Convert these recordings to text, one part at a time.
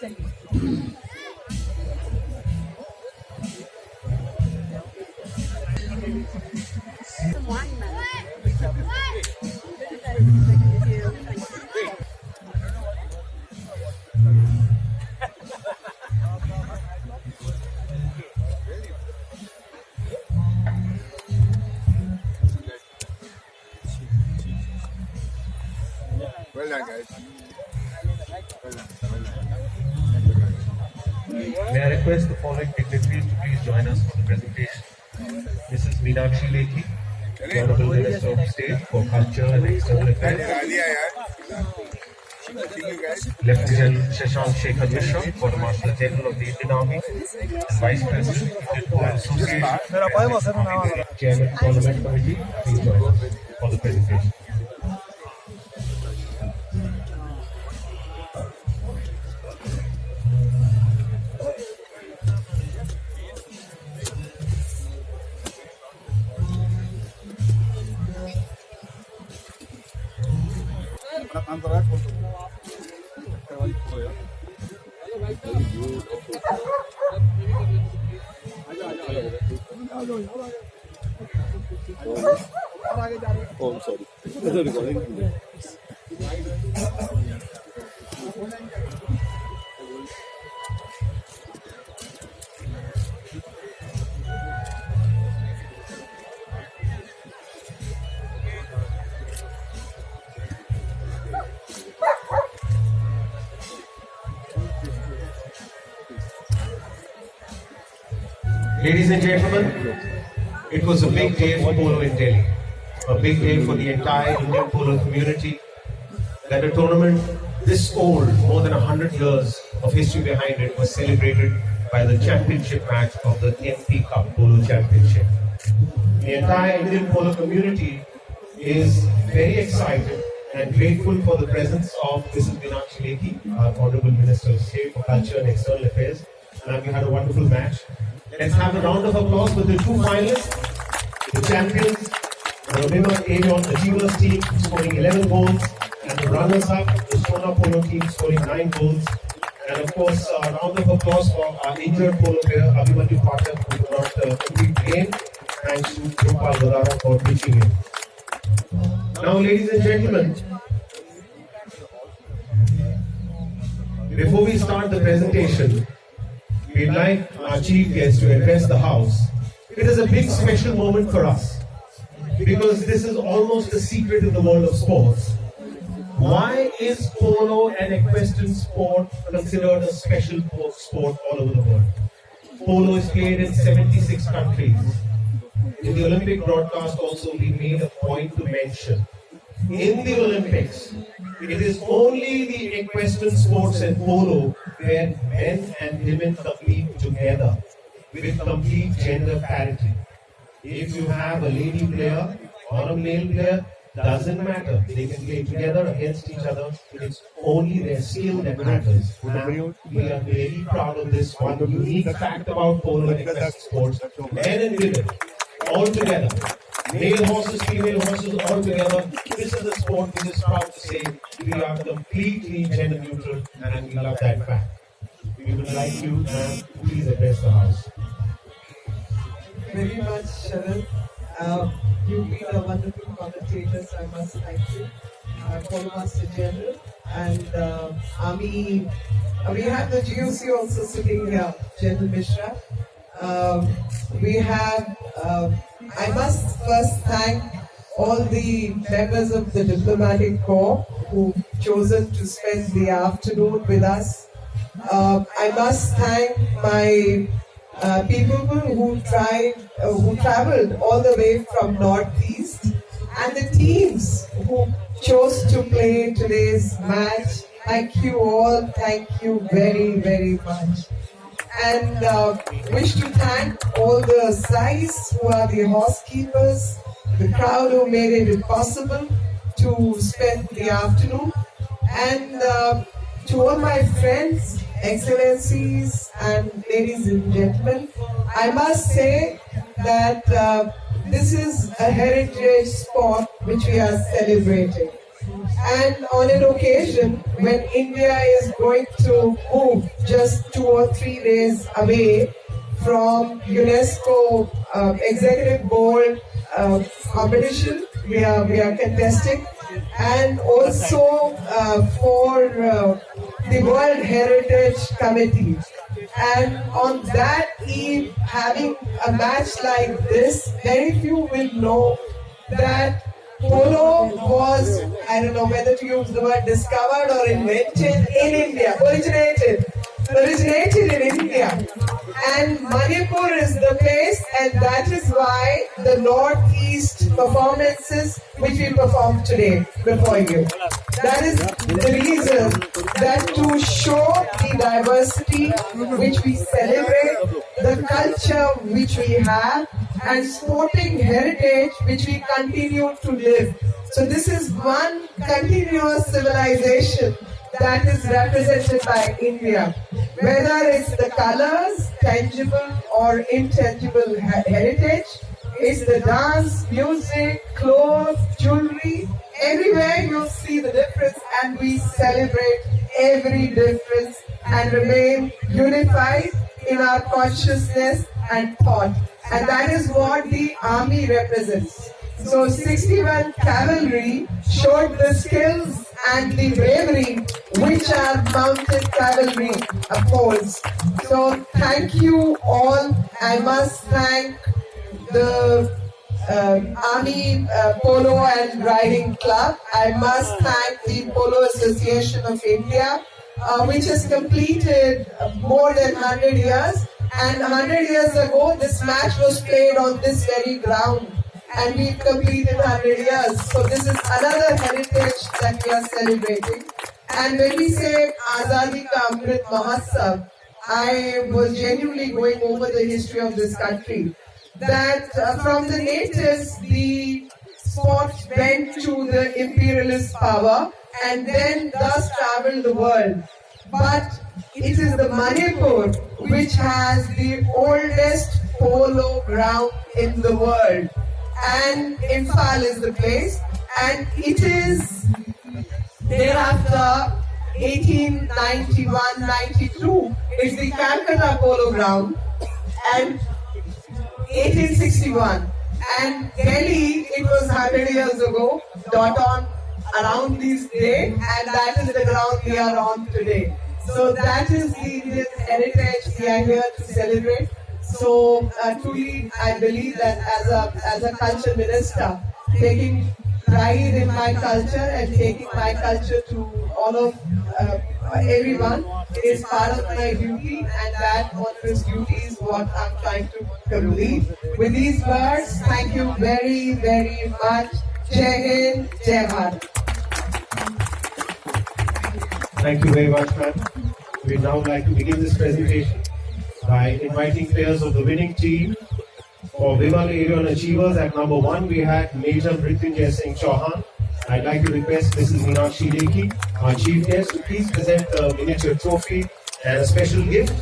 Well done, guys. Well done. Well done. May I request the following dignitaries to please join us for the presentation. Mrs. Meenakshi Lekhi, the Honorable Minister of State for Culture and External Affairs. Lieutenant Shashank Shekhar Mishra, Quartermaster General of the Indian Army, Vice President, Association, Chairman, Tournament Committee, please join us for the presentation. Oh, I'm sorry. Ladies and gentlemen, it was a big day for polo in Delhi, a big day for the entire Indian polo community, that a tournament this old, more than 100 years of history behind it, was celebrated by the championship match of the MP Cup Polo Championship. The entire Indian polo community is very excited and grateful for the presence of Mrs. Meenakshi Lekhi, our Honorable Minister of State for Culture and External Affairs, and we had a wonderful match. Let's have a round of applause for the two finalists, the champions, the winner Avion Achievers team scoring 11 goals, and the runners-up, the Sona Polo team scoring 9 goals. And of course, a round of applause for our injured polo player Abhimanyu Pathak, who could not complete the game, thanks to Gopal Vadara for pitching him. Now, ladies and gentlemen, before we start the presentation, we'd like our chief guest to address the house. It is a big special moment for us because this is almost a secret in the world of sports. Why is polo an equestrian sport considered a special sport all over the world? Polo is played in 76 countries. In the Olympic broadcast also we made a point to mention, in the Olympics, it is only the equestrian sports and polo where men and women compete together with complete gender parity. If you have a lady player or a male player, doesn't matter. They can play together against each other. It's only their skill that matters. And we are very proud of this one unique fact about polo and equestrian sports. Men and women, all together. Male horses, female horses, all together. This is a sport which is proud to say we are completely gender neutral, and we love that fact. We would like you to please address the house. Very much, Sharan. You've been a wonderful commentator, so I must thank you. Quartermaster General and Army. We have the GOC also sitting here, General Mishra. We have. I must first thank all the members of the diplomatic corps who've chosen to spend the afternoon with us. I must thank my people who traveled all the way from Northeast, and the teams who chose to play today's match. Thank you all. Thank you very, very much. And wish to thank all the Sais who are the housekeepers, the crowd who made it possible to spend the afternoon, and to all my friends, excellencies, and ladies and gentlemen. I must say that this is a heritage sport which we are celebrating. And on an occasion when India is going to move just 2 or 3 days away from UNESCO Executive Board competition, we are contesting, and also for the World Heritage Committee. And on that eve, having a match like this, very few will know that polo was, I don't know whether to use the word discovered or invented in India, originated in India. And Manipur is the place, and that is why the Northeast performances which we perform today before you. That is the reason that to show the diversity which we celebrate, the culture which we have, and sporting heritage which we continue to live. So this is one continuous civilization that is represented by India. Whether it's the colors, tangible or intangible heritage, it's the dance, music, clothes, jewelry, everywhere you'll see the difference, and we celebrate every difference and remain unified in our consciousness and thought. And that is what the army represents. So 61 Cavalry showed the skills and the bravery which our mounted cavalry upholds. So thank you all. I must thank the Army Polo and Riding Club. I must thank the Polo Association of India, which has completed more than 100 years. And 100 years ago, this match was played on this very ground. And we've completed 100 years. So this is another heritage that we are celebrating. And when we say Azadi Ka Amrit Mahotsav, I was genuinely going over the history of this country. That from the natives, the sport went to the imperialist power and then thus traveled the world. But it is the Manipur which has the oldest polo ground in the world. And Imphal is the place, and it is thereafter 1891-92 is the Calcutta Polo Ground, and 1861, and Delhi, it was 100 years ago, dot on around this day, and that is the ground we are on today. So that is the Indian heritage we are here to celebrate. So truly, I believe that as a culture minister, taking pride in my culture and taking my culture to all of everyone is part of my duty, and that onerous duty is what I'm trying to complete. With these words, thank you very, very much. Jai Hind, Jai Bharat. Thank you very much, ma'am. We'd now like to begin this presentation by inviting players of the winning team. For Vimal Area Achievers at number 1, we had Major Mrityunjay Singh Chauhan. I'd like to request Mrs. Meenakshi Lekhi, our chief guest, to please present a miniature trophy and a special gift.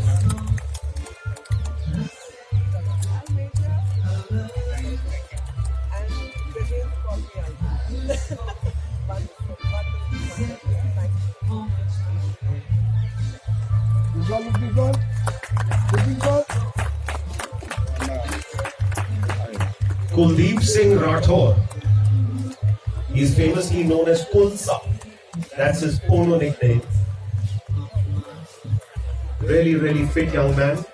Kuldeep Singh Rathore. He is famously known as Kulsa. That's his polo nickname. Really, really fit young man.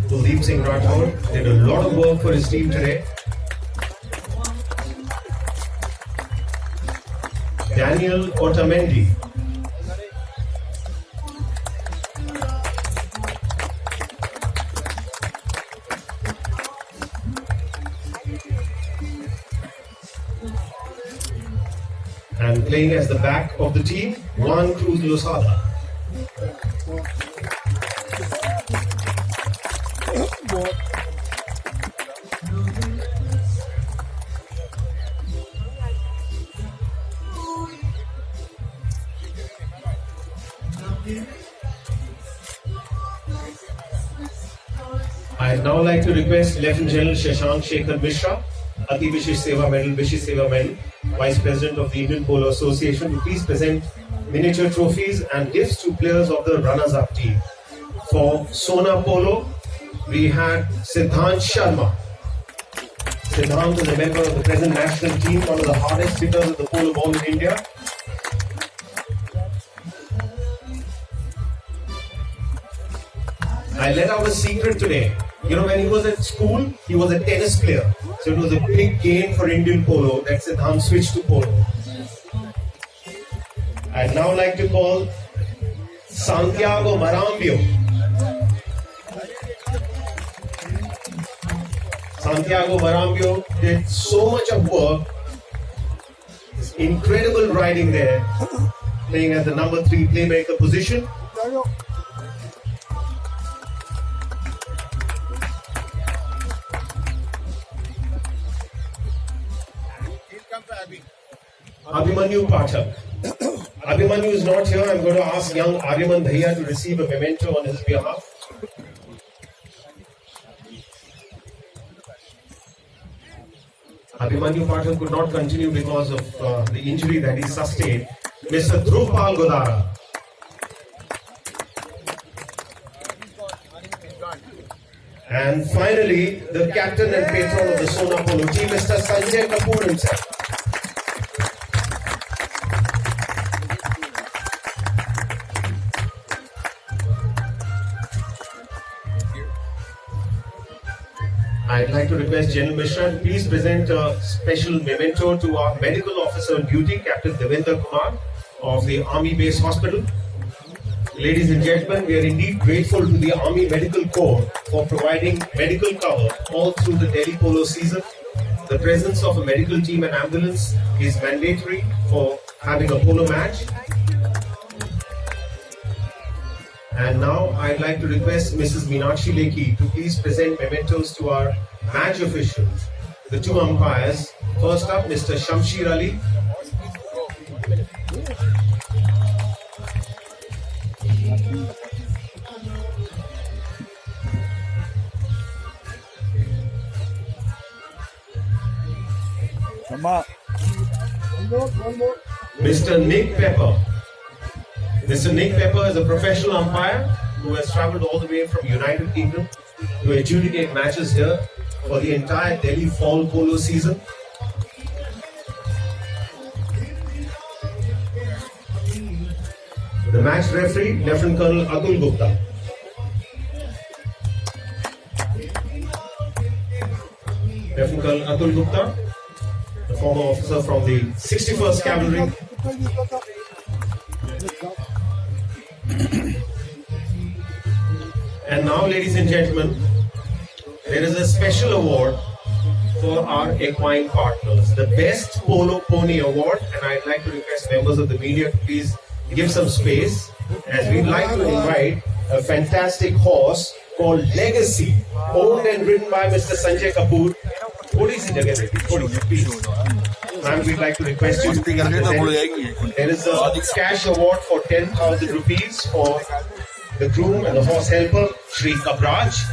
Kuldeep Singh Rathore did a lot of work for his team today. Daniel Otamendi. And playing as the back of the team, Juan Cruz Losada. I'd now like to request Lieutenant General Shashank Shekhar Mishra, Ati Vishesh Seva Medal, Vice President of the Indian Polo Association, to please present miniature trophies and gifts to players of the runners-up team. For Sona Polo, we had Siddhant Sharma. Siddhant is a member of the present national team, one of the hardest hitters of the polo ball in India. I let out a secret today. You know, when he was at school, he was a tennis player. So it was a big gain for Indian polo that Siddhant switched to polo. I'd now like to call Santiago Marambio. Santiago Marambio did so much of work. His incredible riding there, playing at the number 3 playmaker position. Abhimanyu Pathak. Abhimanyu is not here. I'm going to ask young Aryaman Bhaiya to receive a memento on his behalf. Abhimanyu Pathak could not continue because of the injury that he sustained. Mr. Dhrupal Godara. And finally, the captain and patron of the Sona Polo team, Mr. Sanjay Kapoor himself. I'd like to request General Mishra to please present a special memento to our medical officer on duty, Captain Devendra Kumar of the Army Base Hospital. Ladies and gentlemen, we are indeed grateful to the Army Medical Corps for providing medical cover all through the Delhi Polo season. The presence of a medical team and ambulance is mandatory for having a polo match. And now I'd like to request Mrs. Meenakshi Lekhi to please present mementos to our match officials, the 2 umpires. First up, Mr. Shamsher Ali. Mr. Nick Pepper. Mr. Nick Pepper is a professional umpire who has travelled all the way from United Kingdom to adjudicate matches here for the entire Delhi fall polo season. The match referee, Lieutenant Colonel Atul Gupta. Lieutenant Colonel Atul Gupta, the former officer from the 61st Cavalry. And now, ladies and gentlemen, there is a special award for our equine partners, the Best Polo Pony Award, and I'd like to request members of the media to please give some space, as we'd like to invite a fantastic horse called Legacy, owned and ridden by Mr. Sanjay Kapoor. Please. Ma'am, we'd like to request you to present. There is a cash award for 10,000 rupees for the groom and the horse helper, Shri Kapraj.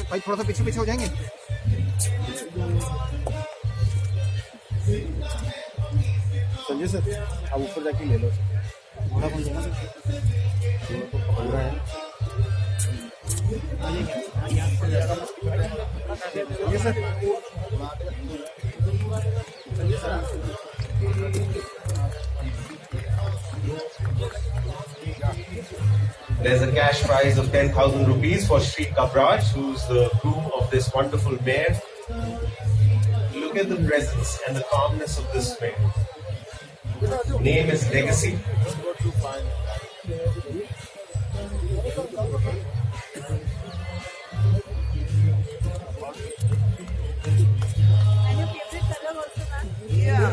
भाई थोड़ा सा पीछे हो जाएंगे Sanjay sir आप ऊपर जाके ले लो थोड़ा कौन जाना तो पकड़ रहा है Sanjay sir There's a cash prize of 10,000 rupees for Shri Kapraj, who's the groom of this wonderful mare. Look at the presence and the calmness of this mare. Name is Legacy. Yeah.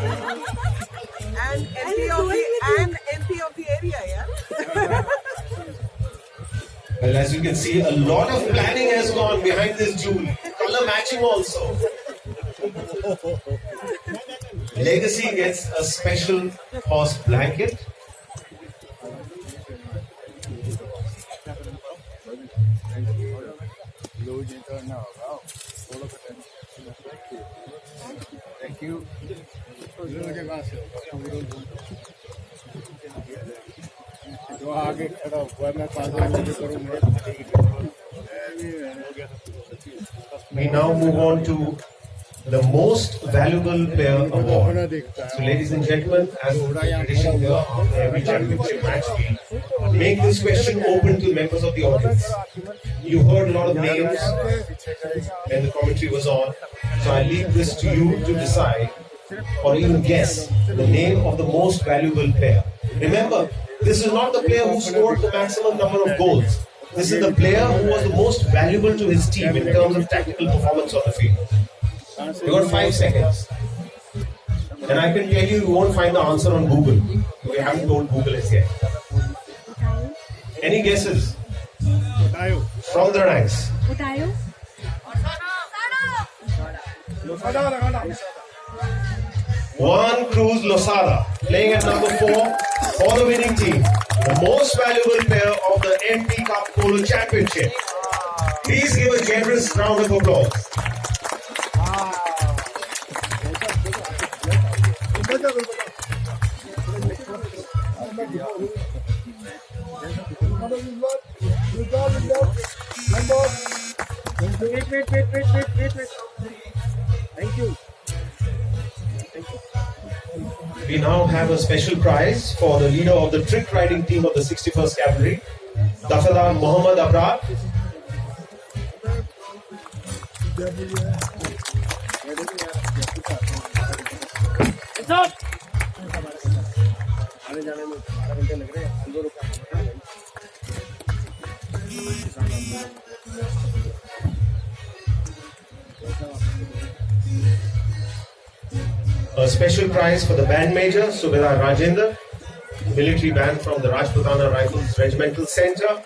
And MP of the area, yeah. Well, as you can see, a lot of planning has gone behind this jewel. Color matching also. Legacy gets a special horse blanket रोज नहीं तो ना होगा थोड़ा सा thank you रोज बात से तो आगे खड़ा हुआ मैं 5 मिनट करूँगा We now move on to the most valuable player award. So, ladies and gentlemen, as tradition here on every championship match, we make this question open to members of the audience. You heard a lot of names when the commentary was on, so I leave this to you to decide or even guess the name of the most valuable player. Remember, this is not the player who scored the maximum number of goals. This is the player who was the most valuable to his team in terms of tactical performance on the field. You got 5 seconds. And I can tell you, you won't find the answer on Google. We haven't told Google it yet. Any guesses? From the ranks. Juan Cruz Losada, playing at number 4 for the winning team. The most valuable player of the MP Cup Polo Championship. Please give a generous round of applause. Wait. Thank you. We now have a special prize for the leader of the trick riding team of the 61st Cavalry, Dafadar Muhammad Abrar. It's up. आने जाने में 12 घंटे लग रहे हैं, अंदर रुका है। A special prize for the band major, Subedar Rajendra, military band from the Rajputana Rifles Regimental Center.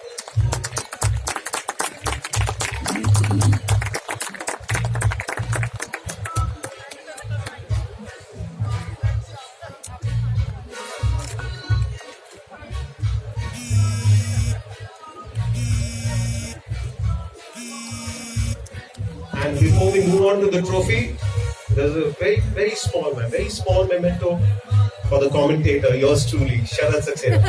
And before we move on to the trophy, there's a very small memento for the commentator, yours truly, Sharad Saxena.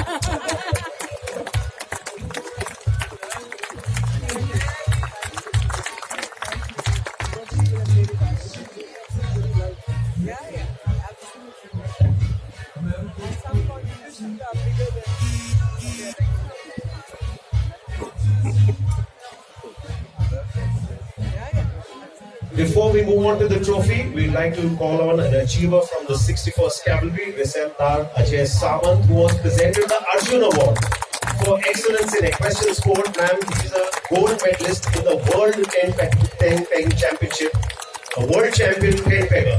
Before we move on to the trophy, we'd like to call on an achiever from the 61st Cavalry, Reservedar Ajay Samant, who was presented the Arjun Award for excellence in equestrian sport. Ma'am, she is a gold medalist in the World 10 Pegging Championship, a world champion 10 pegger.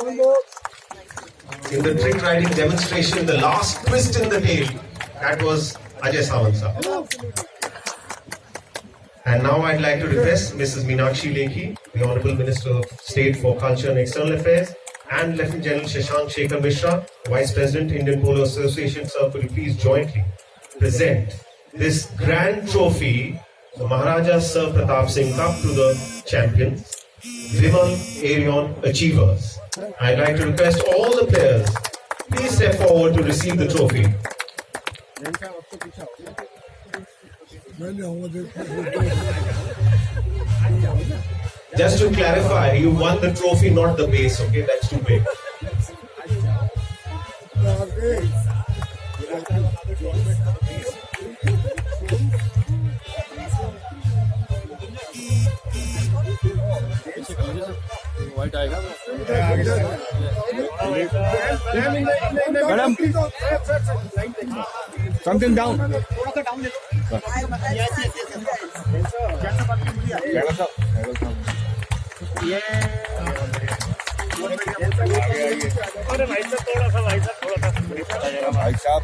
One more. In the trick riding demonstration, the last twist in the tail, that was Ajay Samant sir. And now I'd like to request Mrs. Meenakshi Lekhi, the Honorable Minister of State for Culture and External Affairs, and Lieutenant General Shashank Shekhar Mishra, Vice President, Indian Polo Association, sir, could you please jointly present this grand trophy, the Maharaja Sir Pratap Singh Cup, to the champions, Vimal Arion Achievers. I'd like to request all the players, please step forward to receive the trophy. Just to clarify, you won the trophy, not the base, okay? That's too big. White आएगा। Madam, something down. अरे भाई साहब थोड़ा सा भाई साहब